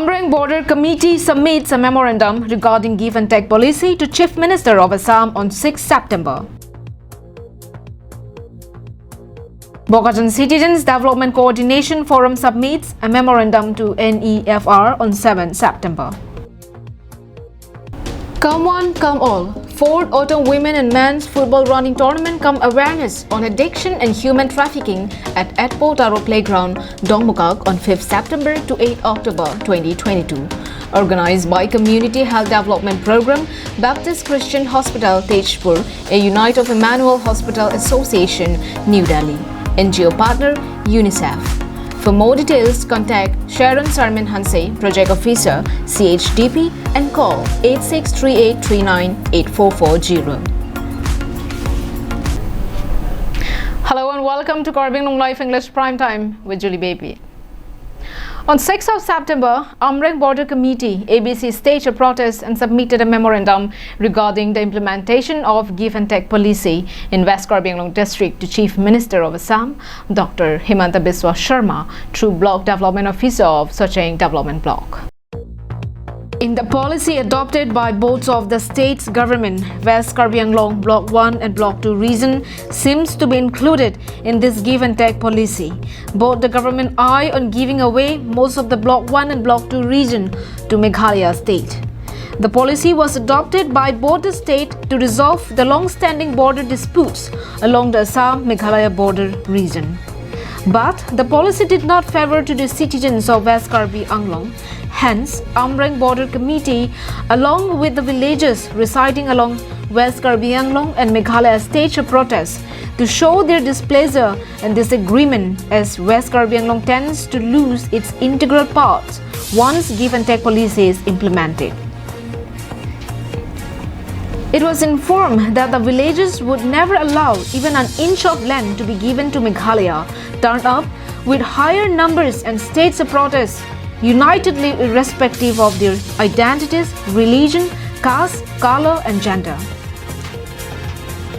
Amrang Border Committee submits a memorandum regarding give and take policy to Chief Minister of Assam on 6 September. Bokatan Citizens Development Coordination Forum submits a memorandum to NEFR on 7 September. Come One, Come All, 4th Autumn Women and Men's Football Running Tournament come awareness on addiction and human trafficking at Etpo Taro Playground, Dongmukak on 5th September to 8 October 2022. Organized by Community Health Development Program, Baptist Christian Hospital, Tejpur, a Unite of Emmanuel Hospital Association, New Delhi. NGO partner, UNICEF. For more details, contact Sharon Sarmin Hanse, Project Officer, CHDP, and call 8638398440. Hello and welcome to KAL Live English Prime Time with Julie Baby. On 6th of September, Amrang Border Committee ABC staged a protest and submitted a memorandum regarding the implementation of give and take policy in West Karbi Anglong District to Chief Minister of Assam, Dr. Himanta Biswa Sharma, through Block Development Officer of Socheng Development Block. In the policy adopted by both of the state's government, West Karbi Anglong Block 1 and Block 2 region seems to be included in this give and take policy. Both the government eye on giving away most of the Block 1 and Block 2 region to Meghalaya state. The policy was adopted by both the state to resolve the long-standing border disputes along the Assam-Meghalaya border region. But the policy did not favor to the citizens of West Karbi Anglong. Hence, Amrang Border Committee, along with the villagers residing along West Karbi Anglong and Meghalaya, staged a protest to show their displeasure and disagreement as West Karbi Anglong tends to lose its integral parts once give and take policy is implemented. It was informed that the villagers would never allow even an inch of land to be given to Meghalaya, turned up with higher numbers and staged a protest unitedly irrespective of their identities, religion, caste, color and gender.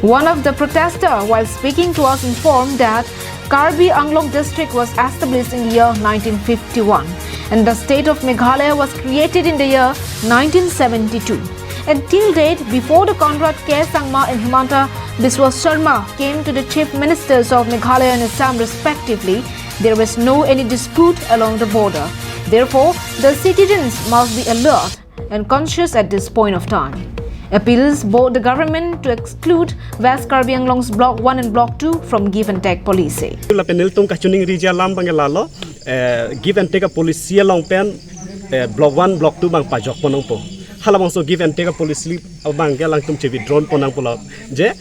One of the protesters, while speaking to us, informed that Karbi Anglong district was established in the year 1951 and the state of Meghalaya was created in the year 1972. Until date, before the Conrad K. Sangma and Himanta Biswa Sharma came to the chief ministers of Meghalaya and Assam respectively, there was no any dispute along the border. Therefore, the citizens must be alert and conscious at this point of time. Appeals both the government to exclude West Karbi Anglong's Block 1 and Block 2 from give and take policy. Give and take a policy along pen Block 1, Block 2 bang pajok ponong po. Halabang so give and take a policy abang ke lang tum chevi drone ponang pula je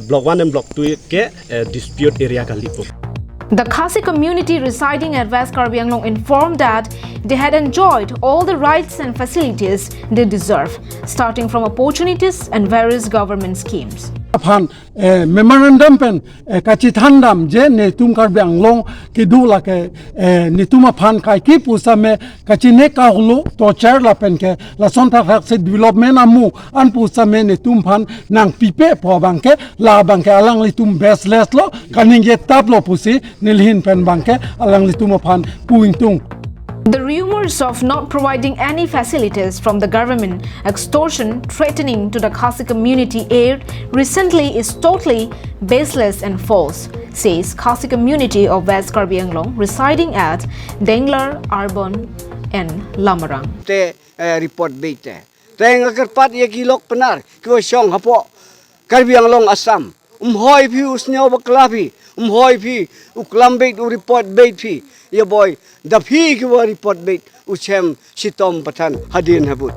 Block 1 and Block 2 ke dispute area kalipo. The Khasi community residing at West Karbi Anglong informed that they had enjoyed all the rights and facilities they deserve, starting from opportunities and various government schemes. Memorandum pen kachithandam je ne tum Karbi Anglong ki du la ke ni tuma phan kai ki pusa me kachine ka hulu to chair la pen ke la sonta khak se development amu an pusa me ne tum phan nang pipe po bangke la bangke alang li tum baseless lo kaning ye tap lo pusi nilhin pen bangke alang li tum phan puing tung. The rumors of not providing any facilities from the government, extortion, threatening to the Khasi community aired recently is totally baseless and false, says Khasi community of West Karbi Anglong residing at Denglar, Arbon and Lamarang. Report bete. Teng kerpat ye kilok penar kau syong hapo Karbi Anglong Assam. Hoi pi usnyaw baklapi. Hoi pi uklam bait u report bait pi. Ye boy the pi kau report bait uchem sitom patan hadin habut.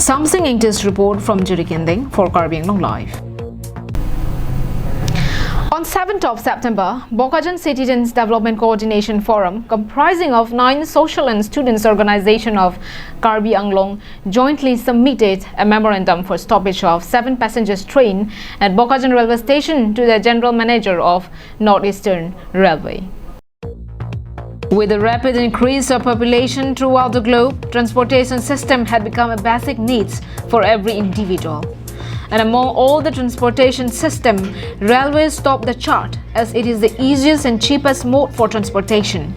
Something English report from Jurikending for KAL Live. On 7th of September, Bokatan Citizens Development Coordination Forum, comprising of 9 social and students organization of Karbi Anglong, jointly submitted a memorandum for stoppage of 7 passengers train at Bokatan railway station to the General Manager of Northeastern Railway. With the rapid increase of population throughout the globe, transportation system had become a basic needs for every individual. And among all the transportation system, railways top the chart as it is the easiest and cheapest mode for transportation.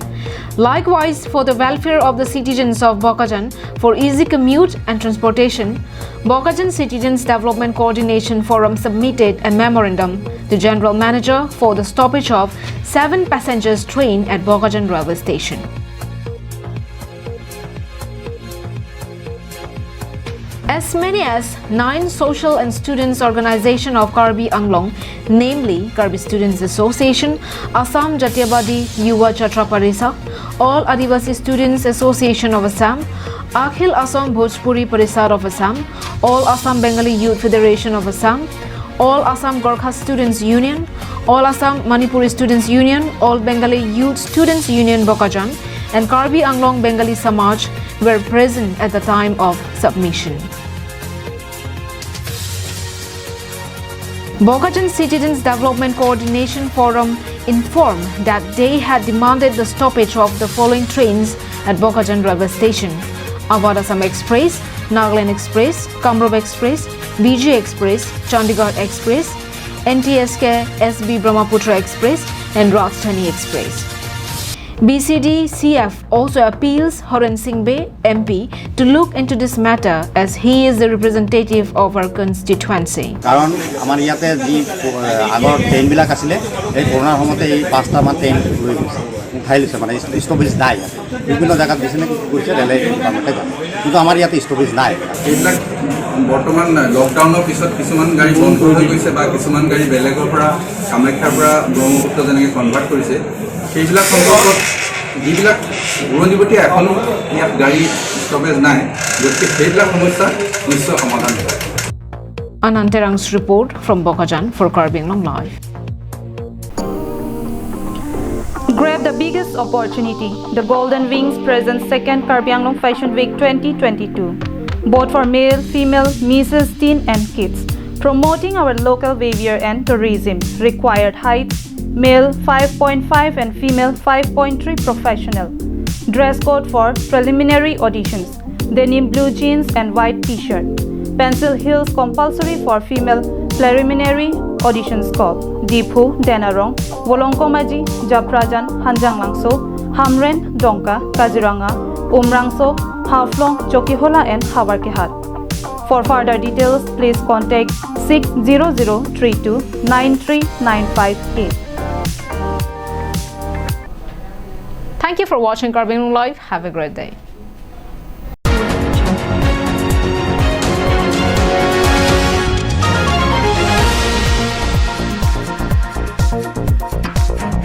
Likewise, for the welfare of the citizens of Bokajan for easy commute and transportation, Bokajan Citizens Development Coordination Forum submitted a memorandum to General Manager for the stoppage of 7 passengers train at Bokajan railway station. As many as 9 social and students organizations of Karbi Anglong, namely Karbi Students Association, Assam Jatyabadi Yuva Chatra Parisa, All Adivasi Students Association of Assam, Akhil Assam Bhojpuri Parisad of Assam, All Assam Bengali Youth Federation of Assam, All Assam Gorkha Students Union, All Assam Manipuri Students Union, All Bengali Youth Students Union Bokajan, and Karbi Anglong Bengali Samaj were present at the time of submission. Bokajan Citizens Development Coordination Forum informed that they had demanded the stoppage of the following trains at Bokajan railway station: Awad Assam Express, Nagaland Express, Kamrup Express, BG Express, Chandigarh Express, NTSK SB Brahmaputra Express, and Rajdhani Express. BCD CF also appeals Horen Singbe MP to look into this matter as he is the representative of our constituency. কারণ আমার ইয়াতে যি আগৰ ট্ৰেইনবিলাক আছিলে এই কৰোণাৰ সময়তে এই 5টা মান ট্ৰেইন উঠাই লৈছে মানে ষ্টপেজ নাই বিভিন্ন জায়গাত দিছে নেকি কৈছে ৰেলে কিন্তু আমাৰ ইয়াতে ষ্টপেজ নাই এইবিলাক বৰ্তমান লকডাউনৰ পিছত কিছুমান গাড়ী বন্ধ হৈ গৈছে বা কিছুমান গাড়ী বেলেগৰ পৰা কামাখ্যাৰ পৰা ব্ৰহ্মপুত্ৰ যেনেকৈ কনভাৰ্ট কৰিছে সেইবিলাক সম্পৰ্কত যিবিলাক উৰণীবতী এখনো ইয়াত গাড়ী ষ্টপেজ নাই গতিকে সেইবিলাক সমস্যা নিশ্চয় সমাধান হ'ব। Ananterang's report from Bokajan for Karbi Anglong Live. Grab the biggest opportunity. The Golden Wings presents 2nd Karbi Anglong Fashion Week 2022. Both for male, female, misses, teen and kids. Promoting our local behavior and tourism. Required height, male 5.5 and female 5.3 professional. Dress code for preliminary auditions. Denim blue jeans and white t-shirt. Pencil heels compulsory for female preliminary auditions call. Diphu, Denarong, Wolongkomaji, Japrajan, Hanjanglangso, Hamren, Donka, Kaziranga, Umrangso, Haflong, Chokihola and Hawarkehat. For further details, please contact 60032 93958. Thank you for watching Karbi Anglong Live. Have a great day.